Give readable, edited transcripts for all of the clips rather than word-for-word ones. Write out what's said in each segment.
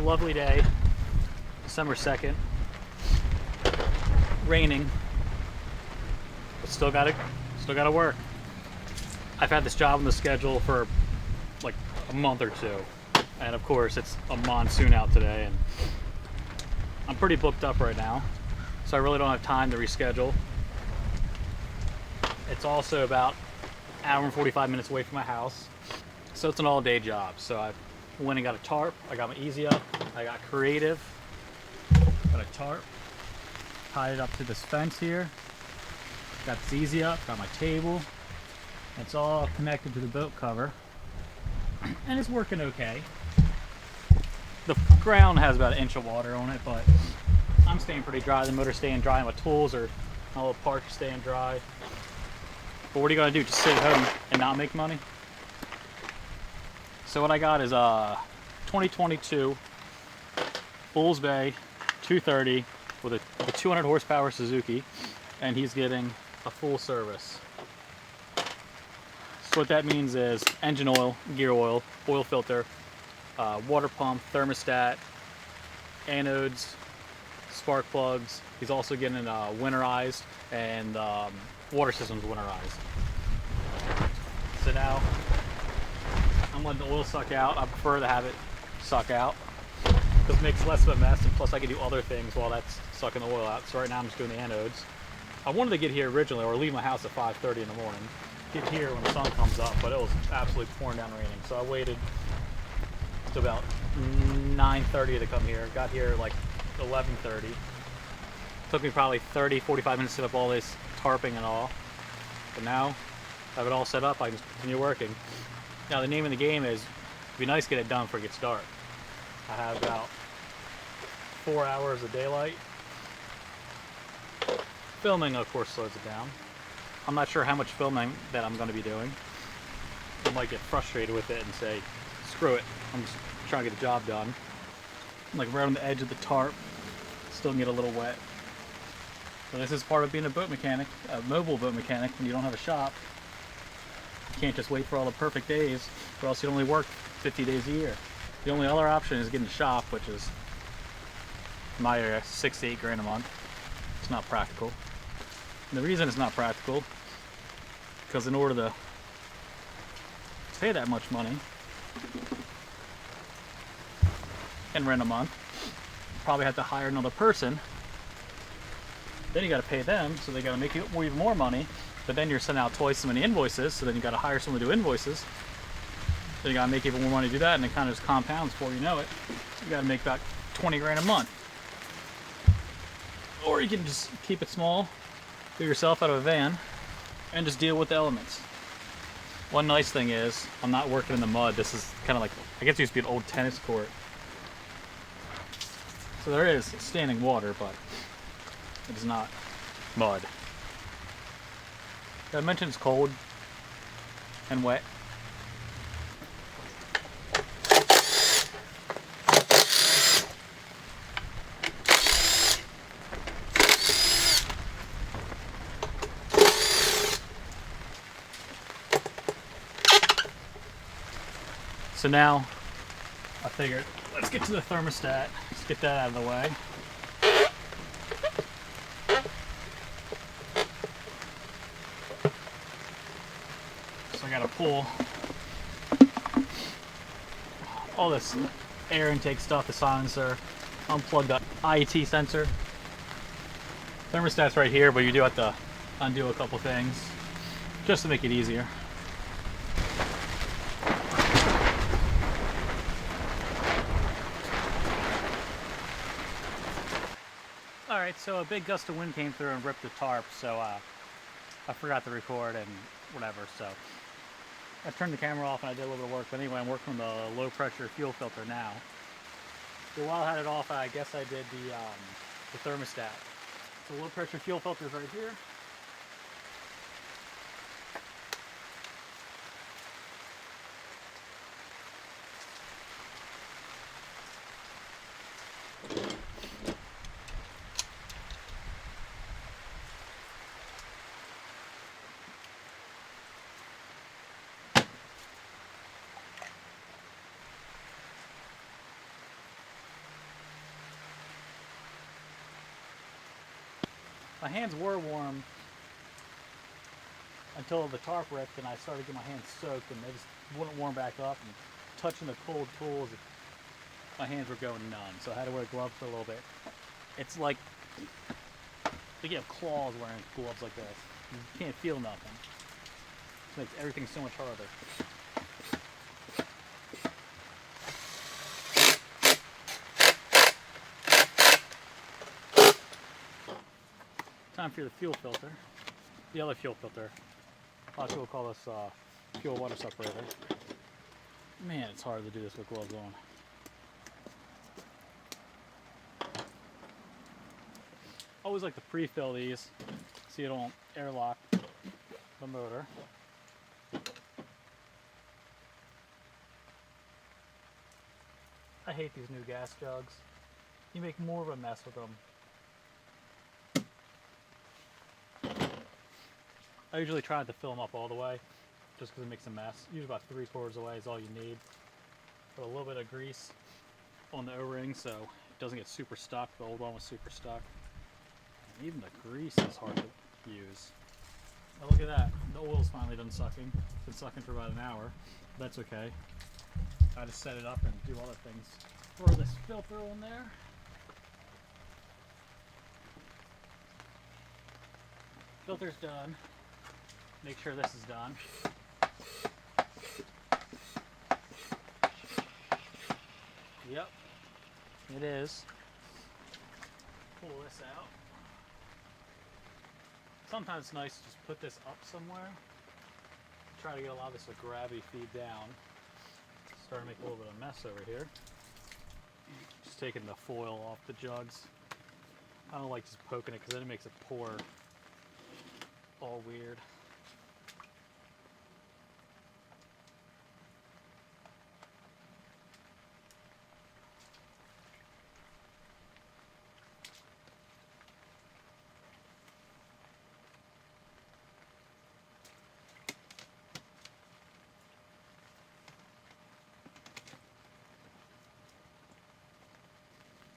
a lovely day, December 2nd, raining, but still gotta work. I've had this job on the schedule for like a month or two, and of course it's a monsoon out today, and I'm pretty booked up right now, so I really don't have time to reschedule. It's also about an hour and 45 minutes away from my house, so it's an all-day job. So I went and got a tarp, I got my Easy Up, I got Creative, got a tarp, tied it up to this fence here, got this Easy Up, got my table. It's all connected to the boat cover, and it's working okay. The ground has about 1 inch of water on it, but I'm staying pretty dry. The motor's staying dry, my tools or my little parts are staying dry. But what are you gonna do, just sit at home and not make money? So what I got is a 2022 Bulls Bay 230 with a 200 horsepower Suzuki, and he's getting a full service. So what that means is engine oil, gear oil, oil filter, water pump, thermostat, anodes, spark plugs. He's also getting winterized, and water system's winterized. So now I'm letting the oil suck out. I prefer to have it suck out because it makes less of a mess, and plus I can do other things while that's sucking the oil out. So right now I'm just doing the anodes. I wanted to get here originally, or leave my house at 5:30 in the morning, get here when the sun comes up, but it was absolutely pouring down raining. So I waited to about 9:30 to come here. Got here like 11:30. Took me probably 30-45 minutes to set up all this tarping and all. But now I have it all set up, I can just continue working. Now the name of the game is, it'd be nice to get it done before it gets dark. I have about 4 hours of daylight. Filming, of course, slows it down. I'm not sure how much filming that I'm going to be doing. I might get frustrated with it and say, screw it, I'm just trying to get the job done. I'm like right on the edge of the tarp, still get a little wet. So this is part of being a boat mechanic, a mobile boat mechanic when you don't have a shop. You can't just wait for all the perfect days, or else you'd only work 50 days a year. The only other option is getting a shop, which is, in my area, 6 to 8 grand a month. It's not practical. And the reason it's not practical, because in order to pay that much money and rent a month, you probably have to hire another person. Then you got to pay them, so they got to make you even more money. But then you're sending out twice as many invoices, so then you got to hire someone to do invoices. Then you got to make even more money to do that, and it kind of just compounds before you know it. You got to make about 20 grand a month. Or you can just keep it small, do it yourself out of a van, and just deal with the elements. One nice thing is, I'm not working in the mud. This is kind of like, I guess it used to be an old tennis court. So there is standing water, but it is not mud. Did I mention it's cold and wet? So now, I figured, let's get to the thermostat. Let's get that out of the way. So I gotta pull all this air intake stuff, the silencer, unplug the IET sensor. Thermostat's right here, but you do have to undo a couple things just to make it easier. Alright, so a big gust of wind came through and ripped the tarp, so I forgot to record and whatever, so I turned the camera off and I did a little bit of work. But anyway, I'm working on the low pressure fuel filter now. So while I had it off, I guess I did the thermostat. So low pressure fuel filter is right here. My hands were warm until the tarp ripped and I started getting my hands soaked and they just wouldn't warm back up. And touching the cold tools, my hands were going numb. So I had to wear gloves for a little bit. It's like you have claws wearing gloves like this. You can't feel nothing. It makes everything so much harder. Time for the fuel filter. The other fuel filter. A lot of people call this fuel water separator. Man, it's hard to do this with gloves on. I always like to pre-fill these so you don't airlock the motor. I hate these new gas jugs. You make more of a mess with them. I usually try not to fill them up all the way, just because it makes a mess. Usually about 3/4 away is all you need. Put a little bit of grease on the O-ring so it doesn't get super stuck. The old one was super stuck. And even the grease is hard to use. Oh, look at that. The oil's finally done sucking. It's been sucking for about an hour. That's okay. I just set it up and do other things. Throw this filter in there. Filter's done. Make sure this is done. Yep, it is. Pull this out. Sometimes it's nice to just put this up somewhere. Try to get a lot of this with gravity feed down. Starting to make a little bit of a mess over here. Just taking the foil off the jugs. I don't like just poking it because then it makes it pour all weird.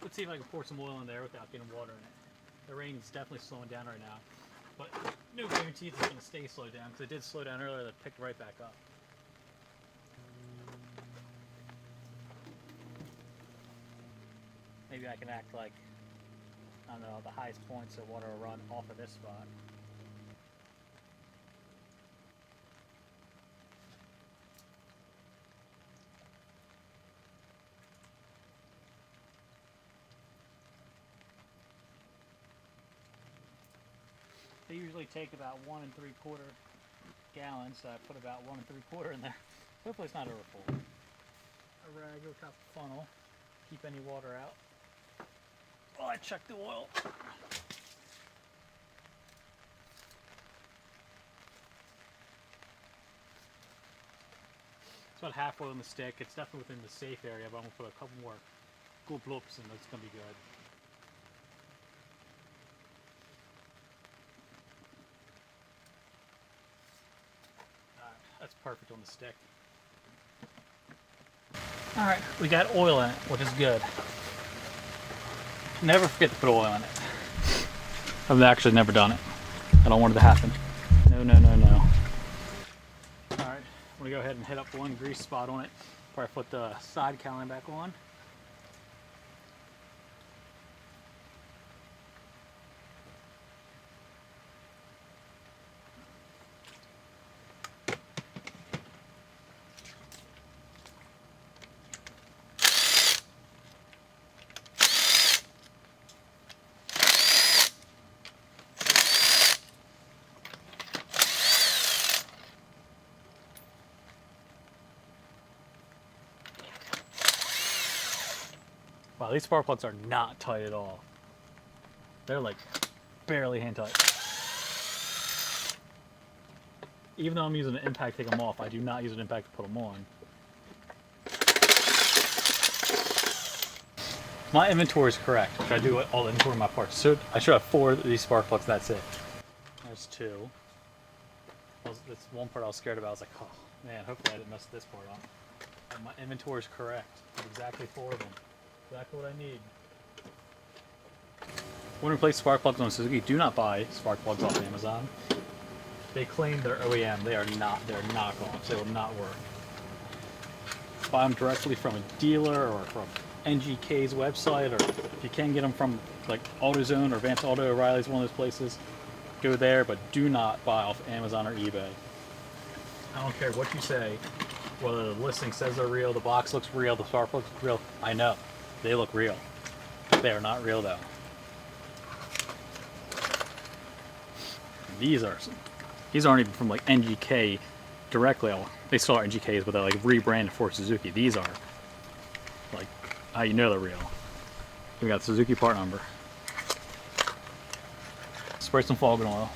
Let's see if I can pour some oil in there without getting water in it. The rain is definitely slowing down right now, but no guarantee it's going to stay slowed down because it did slow down earlier. It picked right back up. Maybe I can act like, I don't know, the highest points of water will run off of this spot. They usually take about 1 3/4 gallons, so I put about 1 3/4 in there. Hopefully it's not overfull. A rag over top the funnel, keep any water out. Oh, I checked the oil. It's about halfway on the stick. It's definitely within the safe area, but I'm gonna put a couple more gloops and it's gonna be good. That's perfect on the stick. Alright, we got oil in it, which is good. Never forget to put oil in it. I've actually never done it. I don't want it to happen. No, no, no, no. Alright, I'm going to go ahead and hit up one grease spot on it before I put the side cowling back on. Wow, these spark plugs are not tight at all. They're like barely hand tight. Even though I'm using an impact to take them off, I do not use an impact to put them on. My inventory is correct, which I do all the inventory of my parts. So I should have 4 of these spark plugs, that's it. There's 2. That's one part I was scared about. I was like, oh man, hopefully I didn't mess this part up. And my inventory is correct. Exactly 4 of them. Exactly what I need. When replace spark plugs on Suzuki, do not buy spark plugs off Amazon. They claim they're OEM. They are not. They're knockoffs. They will not work. Buy them directly from a dealer or from NGK's website, or if you can get them from like AutoZone or Vance Auto O'Reilly's, one of those places, go there, but do not buy off Amazon or eBay. I don't care what you say, whether the listing says they're real, the box looks real, the spark plugs look real. I know they look real. They are not real though. These aren't even from like NGK directly. They still are NGKs, but they're like rebranded for Suzuki. These are like how you know they're real. We got Suzuki part number. Spray some fogging oil.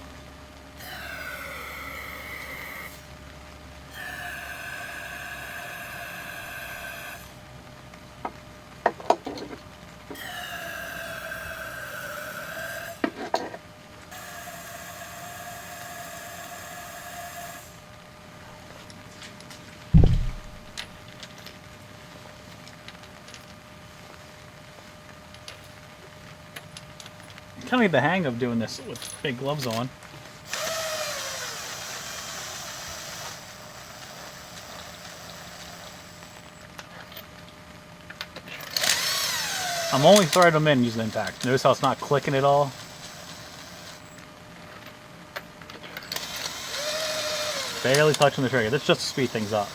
Kind of get the hang of doing this with big gloves on. I'm only threading them in using impact. Notice how it's not clicking at all? Barely touching the trigger. This is just to speed things up.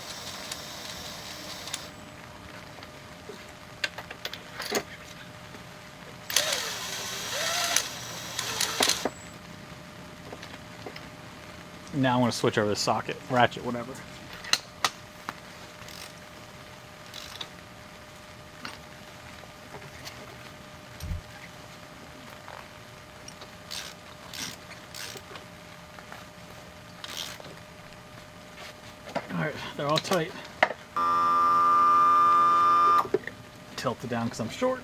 Now I'm going to switch over the socket, ratchet, whatever. Alright, they're all tight. Tilt it down because I'm short.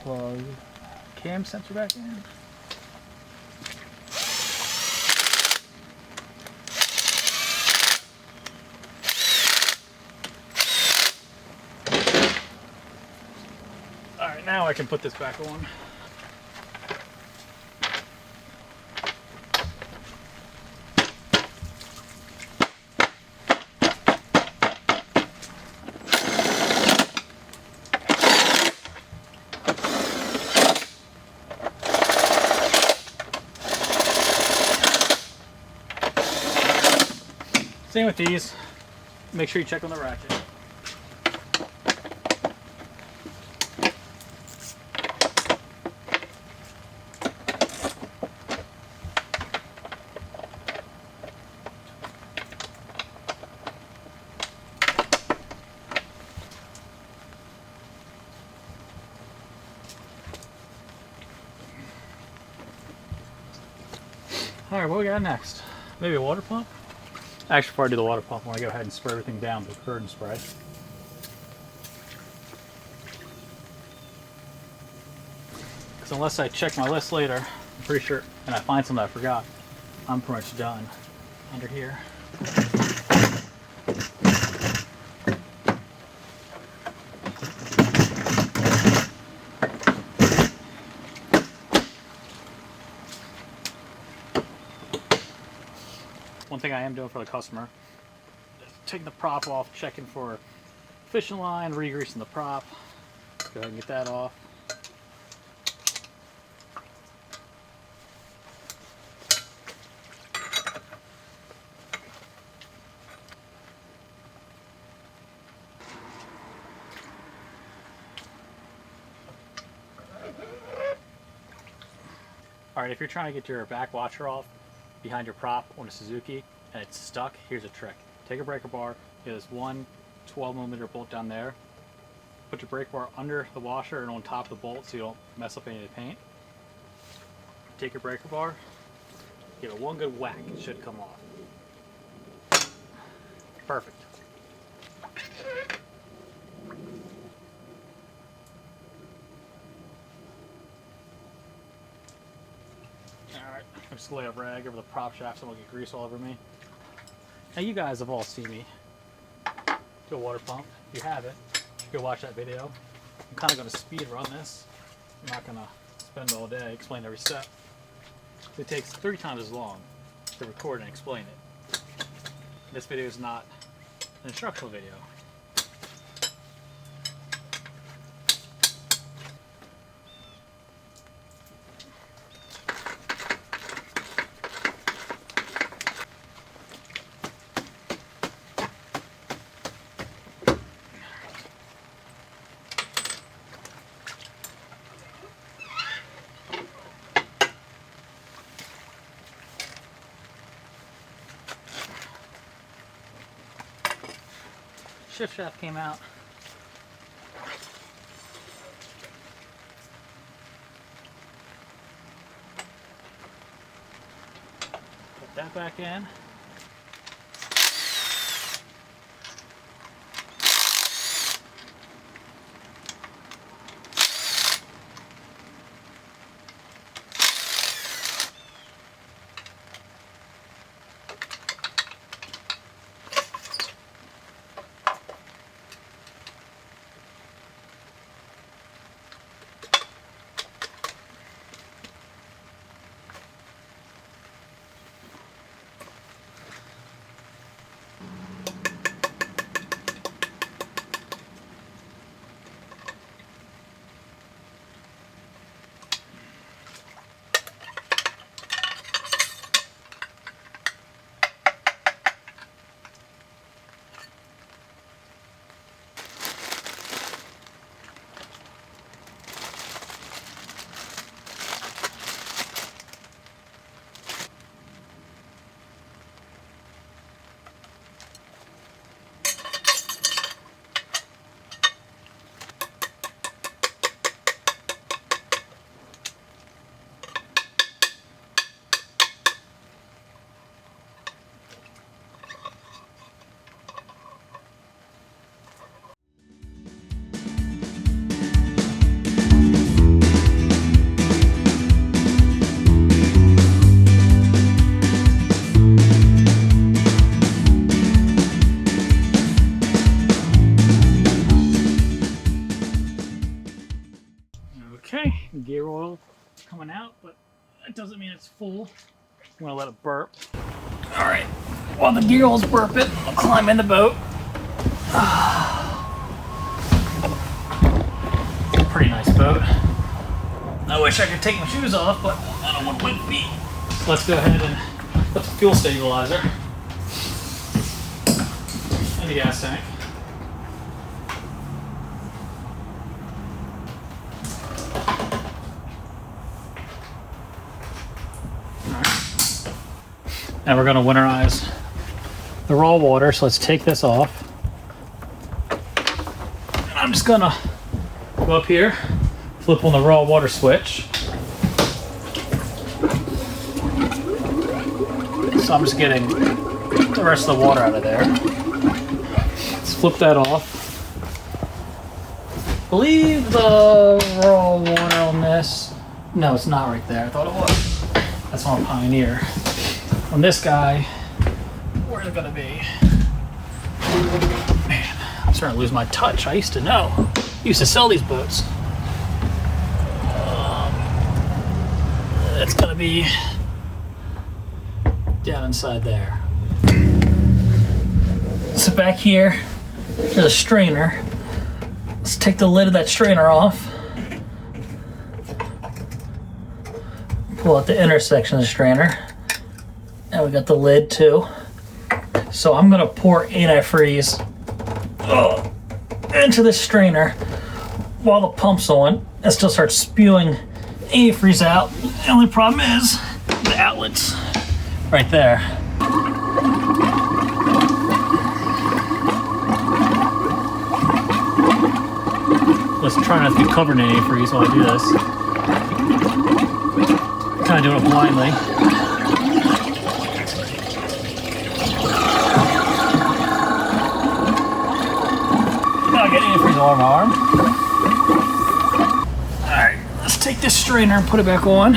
Plug cam sensor back in. Alright, now I can put this back on. Same with these. Make sure you check on the ratchet. Alright, what we got next? Maybe a water pump? Actually, before I do the water pump, I want to go ahead and spray everything down with curtain spray. Because unless I check my list later, I'm pretty sure, and I find something I forgot, I'm pretty much done under here. One thing I am doing for the customer is taking the prop off, checking for fishing line, re-greasing the prop. Go ahead and get that off. Alright, if you're trying to get your back washer off behind your prop on a Suzuki and it's stuck, here's a trick. Take a breaker bar, there's one 12mm bolt down there. Put your brake bar under the washer and on top of the bolt so you don't mess up any of the paint. Take your breaker bar, give it one good whack, it should come off. Perfect. Alright, I'm just lay a rag over the prop shaft so I don't get grease all over me. Now you guys have all seen me to a water pump. If you haven't, go watch that video. I'm kind of going to speed run this. I'm not going to spend all day explaining every step. It takes 3 times as long to record and explain it. This video is not an instructional video. Shift shaft came out. Put that back in. Okay, gear oil coming out, but that doesn't mean it's full. I'm gonna let it burp. All right, while the gear oil's burping, I'll climb in the boat. Pretty nice boat. I wish I could take my shoes off, but I don't want wet feet. Let's go ahead and put the fuel stabilizer in the gas tank. And we're going to winterize the raw water, so let's take this off. And I'm just going to go up here, flip on the raw water switch. So I'm just getting the rest of the water out of there. Let's flip that off. I believe the raw water on this, no, it's not right there. I thought it was. That's on Pioneer. On this guy, where's it gonna be? Man, I'm starting to lose my touch. I used to know. I used to sell these boats. It's gonna be down inside there. So back here, there's a strainer. Let's take the lid of that strainer off. Pull out the inner section of the strainer. And we got the lid too. So I'm gonna pour antifreeze into this strainer while the pump's on. It still starts spewing antifreeze out. The only problem is the outlet's right there. Let's try not to be covered in antifreeze while I do this. Kind of doing it blindly. All my arm. Alright, let's take this strainer and put it back on.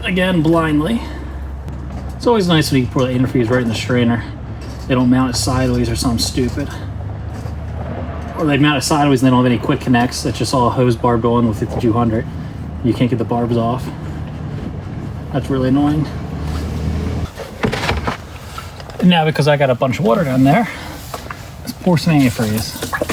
Again, blindly. It's always nice when you pour the antifreeze right in the strainer. They don't mount it sideways or something stupid. or they mount it sideways and they don't have any quick connects. It's just all hose bar going with 5200. You can't get the barbs off. That's really annoying. And now because I got a bunch of water down there, let's pour some antifreeze.